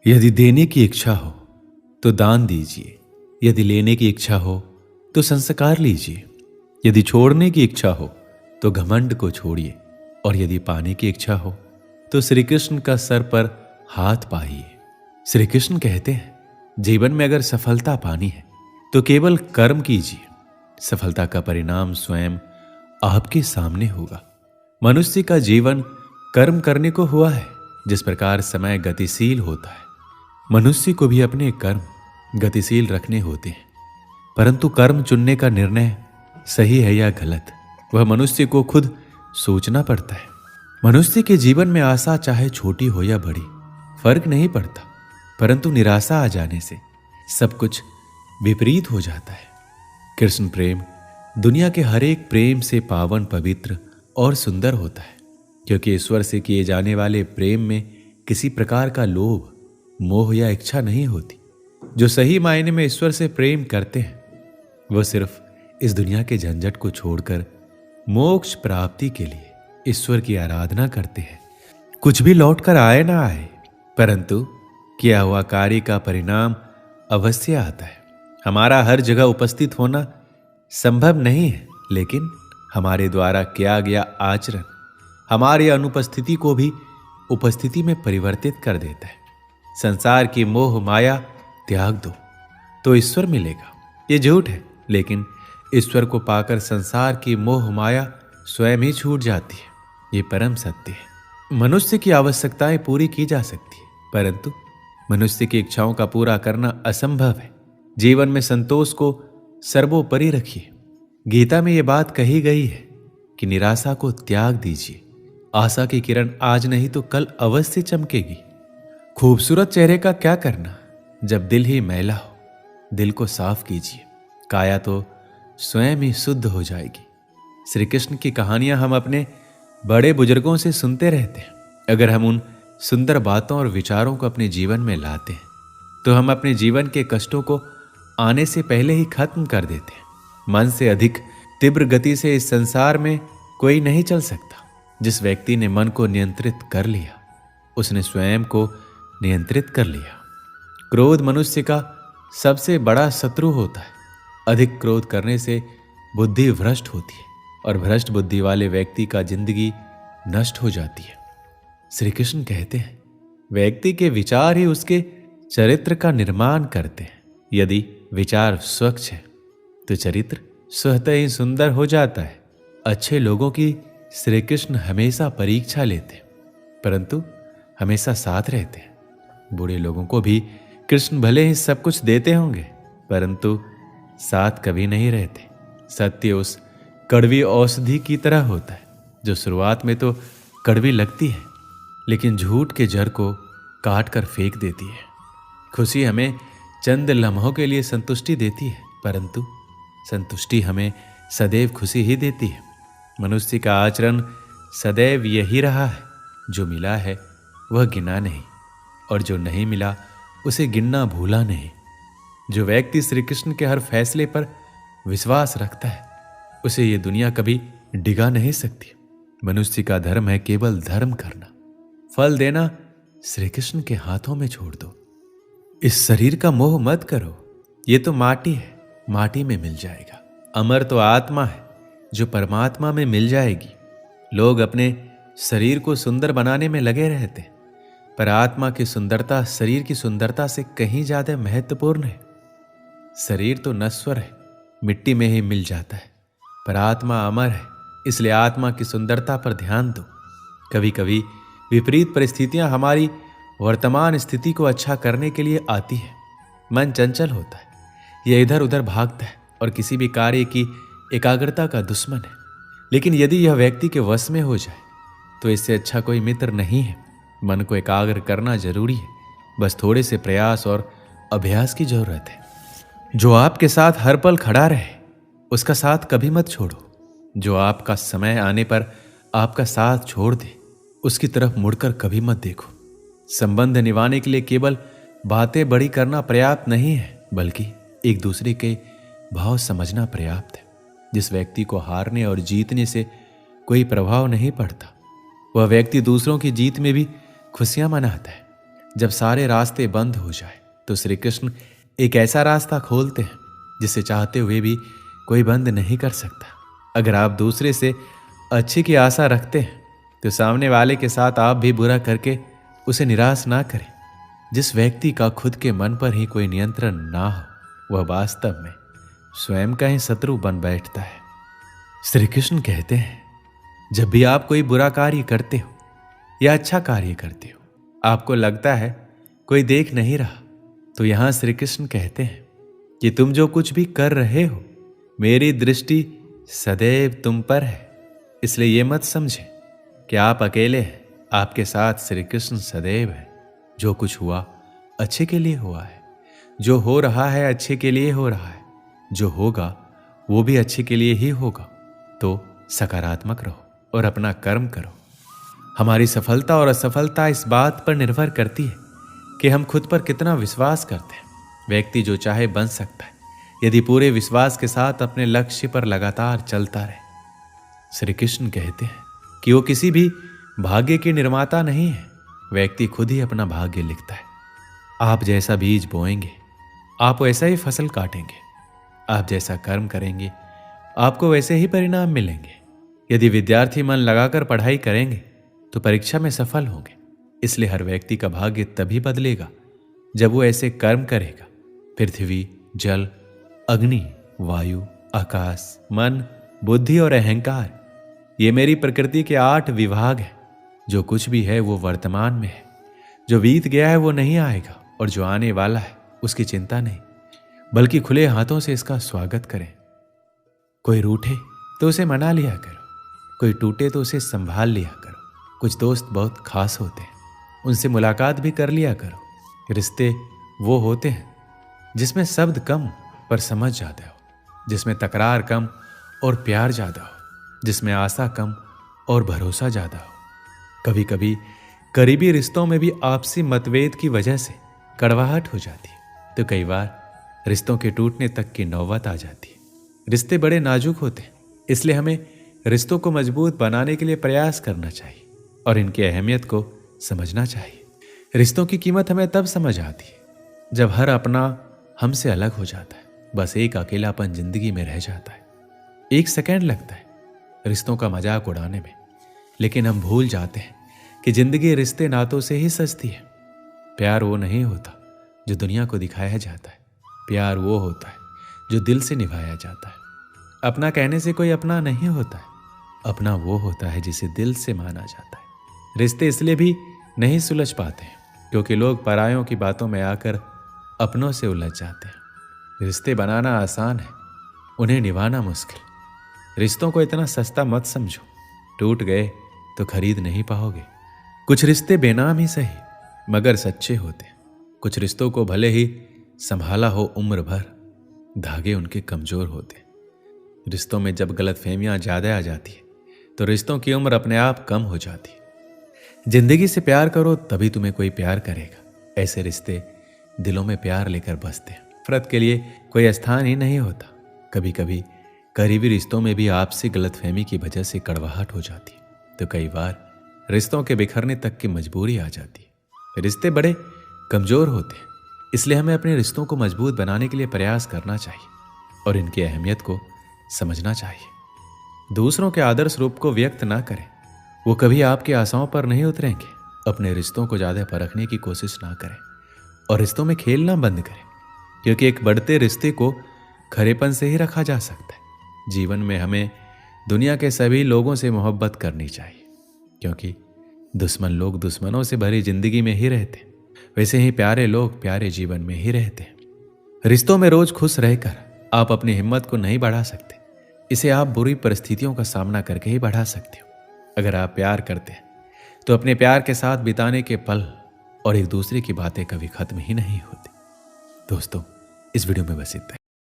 यदि देने की इच्छा हो तो दान दीजिए, यदि लेने की इच्छा हो तो संस्कार लीजिए, यदि छोड़ने की इच्छा हो तो घमंड को छोड़िए, और यदि पाने की इच्छा हो तो श्री कृष्ण का सर पर हाथ पाइए। श्री कृष्ण कहते हैं, जीवन में अगर सफलता पानी है तो केवल कर्म कीजिए, सफलता का परिणाम स्वयं आपके सामने होगा। मनुष्य का जीवन कर्म करने को हुआ है। जिस प्रकार समय गतिशील होता है, मनुष्य को भी अपने कर्म गतिशील रखने होते हैं, परंतु कर्म चुनने का निर्णय सही है या गलत, वह मनुष्य को खुद सोचना पड़ता है। मनुष्य के जीवन में आशा चाहे छोटी हो या बड़ी फर्क नहीं पड़ता, परंतु निराशा आ जाने से सब कुछ विपरीत हो जाता है। कृष्ण प्रेम दुनिया के हर एक प्रेम से पावन, पवित्र और सुंदर होता है, क्योंकि ईश्वर से किए जाने वाले प्रेम में किसी प्रकार का लोभ, मोह या इच्छा नहीं होती। जो सही मायने में ईश्वर से प्रेम करते हैं वो सिर्फ इस दुनिया के झंझट को छोड़कर मोक्ष प्राप्ति के लिए ईश्वर की आराधना करते हैं। कुछ भी लौट कर आए ना आए, परंतु किया हुआ कार्य का परिणाम अवश्य आता है। हमारा हर जगह उपस्थित होना संभव नहीं है, लेकिन हमारे द्वारा किया गया आचरण हमारी अनुपस्थिति को भी उपस्थिति में परिवर्तित कर देता है। संसार की मोह माया त्याग दो तो ईश्वर मिलेगा, ये झूठ है, लेकिन ईश्वर को पाकर संसार की मोह माया स्वयं ही छूट जाती है, ये परम सत्य है। मनुष्य की आवश्यकताएं पूरी की जा सकती है, परंतु मनुष्य की इच्छाओं का पूरा करना असंभव है। जीवन में संतोष को सर्वोपरि रखिए। गीता में यह बात कही गई है कि निराशा को त्याग दीजिए, आशा की किरण आज नहीं तो कल अवश्य चमकेगी। खूबसूरत चेहरे का क्या करना जब दिल ही मैला हो। दिल को साफ कीजिए, काया तो स्वयं ही शुद्ध हो जाएगी। श्री कृष्ण की कहानियां हम अपने बड़े बुजुर्गों से सुनते रहते हैं। अगर हम उन सुंदर बातों और विचारों को अपने जीवन में लाते हैं तो हम अपने जीवन के कष्टों को आने से पहले ही खत्म कर देते हैं। मन से अधिक तीव्र गति से इस संसार में कोई नहीं चल सकता। जिस व्यक्ति ने मन को नियंत्रित कर लिया उसने स्वयं को नियंत्रित कर लिया। क्रोध मनुष्य का सबसे बड़ा शत्रु होता है। अधिक क्रोध करने से बुद्धि भ्रष्ट होती है, और भ्रष्ट बुद्धि वाले व्यक्ति का जिंदगी नष्ट हो जाती है। श्री कृष्ण कहते हैं, व्यक्ति के विचार ही उसके चरित्र का निर्माण करते हैं। यदि विचार स्वच्छ है तो चरित्र स्वतः ही सुंदर हो जाता है। अच्छे लोगों की श्री कृष्ण हमेशा परीक्षा लेते हैं, परंतु हमेशा साथ रहते हैं। बुरे लोगों को भी कृष्ण भले ही सब कुछ देते होंगे, परंतु साथ कभी नहीं रहते। सत्य उस कड़वी औषधि की तरह होता है जो शुरुआत में तो कड़वी लगती है, लेकिन झूठ के जड़ को काट कर फेंक देती है। खुशी हमें चंद लम्हों के लिए संतुष्टि देती है, परंतु संतुष्टि हमें सदैव खुशी ही देती है। मनुष्य का आचरण सदैव यही रहा है, जो मिला है वह गिना नहीं, और जो नहीं मिला उसे गिनना भूला नहीं। जो व्यक्ति श्री कृष्ण के हर फैसले पर विश्वास रखता है उसे ये दुनिया कभी डिगा नहीं सकती। मनुष्य का धर्म है केवल धर्म करना, फल देना श्री कृष्ण के हाथों में छोड़ दो। इस शरीर का मोह मत करो, ये तो माटी है, माटी में मिल जाएगा। अमर तो आत्मा है जो परमात्मा में मिल जाएगी। लोग अपने शरीर को सुंदर बनाने में लगे रहते हैं, पर आत्मा की सुंदरता शरीर की सुंदरता से कहीं ज्यादा महत्वपूर्ण है। शरीर तो नश्वर है, मिट्टी में ही मिल जाता है, पर आत्मा अमर है, इसलिए आत्मा की सुंदरता पर ध्यान दो। कभी कभी विपरीत परिस्थितियां हमारी वर्तमान स्थिति को अच्छा करने के लिए आती है। मन चंचल होता है, यह इधर उधर भागता है और किसी भी कार्य की एकाग्रता का दुश्मन है। लेकिन यदि यह व्यक्ति के वश में हो जाए तो इससे अच्छा कोई मित्र नहीं है। मन को एकाग्र करना जरूरी है, बस थोड़े से प्रयास और अभ्यास की जरूरत है। जो आपके साथ हर पल खड़ा रहे उसका साथ कभी मत छोड़ो। जो आपका समय आने पर आपका साथ छोड़ दे उसकी तरफ मुड़कर कभी मत देखो। संबंध निभाने के लिए केवल बातें बड़ी करना पर्याप्त नहीं है, बल्कि एक दूसरे के भाव समझना पर्याप्त है। जिस व्यक्ति को हारने और जीतने से कोई प्रभाव नहीं पड़ता, वह व्यक्ति दूसरों की जीत में भी खुशियां मनाता है। जब सारे रास्ते बंद हो जाए तो श्री कृष्ण एक ऐसा रास्ता खोलते हैं जिसे चाहते हुए भी कोई बंद नहीं कर सकता। अगर आप दूसरे से अच्छे की आशा रखते हैं तो सामने वाले के साथ आप भी बुरा करके उसे निराश ना करें। जिस व्यक्ति का खुद के मन पर ही कोई नियंत्रण ना हो वह वास्तव में स्वयं का ही शत्रु बन बैठता है। श्री कृष्ण कहते हैं, जब भी आप कोई बुरा कार्य करते हो या अच्छा कार्य करते हो, आपको लगता है कोई देख नहीं रहा, तो यहां श्री कृष्ण कहते हैं कि तुम जो कुछ भी कर रहे हो मेरी दृष्टि सदैव तुम पर है। इसलिए ये मत समझे कि आप अकेले हैं, आपके साथ श्री कृष्ण सदैव है। जो कुछ हुआ अच्छे के लिए हुआ है, जो हो रहा है अच्छे के लिए हो रहा है, जो होगा वो भी अच्छे के लिए ही होगा। तो सकारात्मक रहो और अपना कर्म करो। हमारी सफलता और असफलता इस बात पर निर्भर करती है कि हम खुद पर कितना विश्वास करते हैं। व्यक्ति जो चाहे बन सकता है यदि पूरे विश्वास के साथ अपने लक्ष्य पर लगातार चलता रहे। श्री कृष्ण कहते हैं कि वो किसी भी भाग्य के निर्माता नहीं है, व्यक्ति खुद ही अपना भाग्य लिखता है। आप जैसा बीज बोएंगे आप वैसा ही फसल काटेंगे, आप जैसा कर्म करेंगे आपको वैसे ही परिणाम मिलेंगे। यदि विद्यार्थी मन लगाकर पढ़ाई करेंगे तो परीक्षा में सफल होंगे। इसलिए हर व्यक्ति का भाग्य तभी बदलेगा जब वो ऐसे कर्म करेगा। पृथ्वी, जल, अग्नि, वायु, आकाश, मन, बुद्धि और अहंकार, ये मेरी प्रकृति के 8 विभाग हैं। जो कुछ भी है वो वर्तमान में है, जो बीत गया है वो नहीं आएगा, और जो आने वाला है उसकी चिंता नहीं, बल्कि खुले हाथों से इसका स्वागत करें। कोई रूठे तो उसे मना लिया करो, कोई टूटे तो उसे संभाल लिया करो। कुछ दोस्त बहुत खास होते हैं, उनसे मुलाकात भी कर लिया करो। रिश्ते वो होते हैं जिसमें शब्द कम पर समझ ज्यादा हो, जिसमें तकरार कम और प्यार ज्यादा हो, जिसमें आशा कम और भरोसा ज्यादा हो। कभी कभी करीबी रिश्तों में भी आपसी मतभेद की वजह से कड़वाहट हो जाती है, तो कई बार रिश्तों के टूटने तक की नौबत आ जाती है। रिश्ते बड़े नाजुक होते हैं, इसलिए हमें रिश्तों को मजबूत बनाने के लिए प्रयास करना चाहिए और इनकी अहमियत को समझना चाहिए। रिश्तों की कीमत हमें तब समझ आती है जब हर अपना हमसे अलग हो जाता है, बस एक अकेलापन जिंदगी में रह जाता है। 1 सेकंड लगता है रिश्तों का मजाक उड़ाने में, लेकिन हम भूल जाते हैं कि जिंदगी रिश्ते नातों से ही सजती है। प्यार वो नहीं होता जो दुनिया को दिखाया जाता है, प्यार वो होता है जो दिल से निभाया जाता है। अपना कहने से कोई अपना नहीं होता है, अपना वो होता है जिसे दिल से माना जाता है। रिश्ते इसलिए भी नहीं सुलझ पाते हैं क्योंकि लोग परायों की बातों में आकर अपनों से उलझ जाते हैं। रिश्ते बनाना आसान है, उन्हें निभाना मुश्किल। रिश्तों को इतना सस्ता मत समझो, टूट गए तो खरीद नहीं पाओगे। कुछ रिश्ते बेनाम ही सही मगर सच्चे होते हैं। कुछ रिश्तों को भले ही संभाला हो उम्र भर, धागे उनके कमजोर होते हैं। रिश्तों में जब गलतफहमियां ज्यादा आ जाती है तो रिश्तों की उम्र अपने आप कम हो जाती है। जिंदगी से प्यार करो तभी तुम्हें कोई प्यार करेगा। ऐसे रिश्ते दिलों में प्यार लेकर बसते हैं, नफरत के लिए कोई स्थान ही नहीं होता। कभी कभी करीबी रिश्तों में भी आपसी गलतफहमी की वजह से कड़वाहट हो जाती है, तो कई बार रिश्तों के बिखरने तक की मजबूरी आ जाती है। रिश्ते बड़े कमजोर होते हैं, इसलिए हमें अपने रिश्तों को मजबूत बनाने के लिए प्रयास करना चाहिए और इनकी अहमियत को समझना चाहिए। दूसरों के आदर्श रूप को व्यक्त ना करें, वो कभी आपकी आशाओं पर नहीं उतरेंगे। अपने रिश्तों को ज्यादा परखने की कोशिश ना करें और रिश्तों में खेलना बंद करें, क्योंकि एक बढ़ते रिश्ते को खरेपन से ही रखा जा सकता है। जीवन में हमें दुनिया के सभी लोगों से मोहब्बत करनी चाहिए, क्योंकि दुश्मन लोग दुश्मनों से भरी जिंदगी में ही रहते हैं, वैसे ही प्यारे लोग प्यारे जीवन में ही रहते हैं। रिश्तों में रोज खुश रहकर आप अपनी हिम्मत को नहीं बढ़ा सकते, इसे आप बुरी परिस्थितियों का सामना करके ही बढ़ा सकते हो। अगर आप प्यार करते हैं तो अपने प्यार के साथ बिताने के पल और एक दूसरे की बातें कभी खत्म ही नहीं होती। दोस्तों, इस वीडियो में बस इतना ही।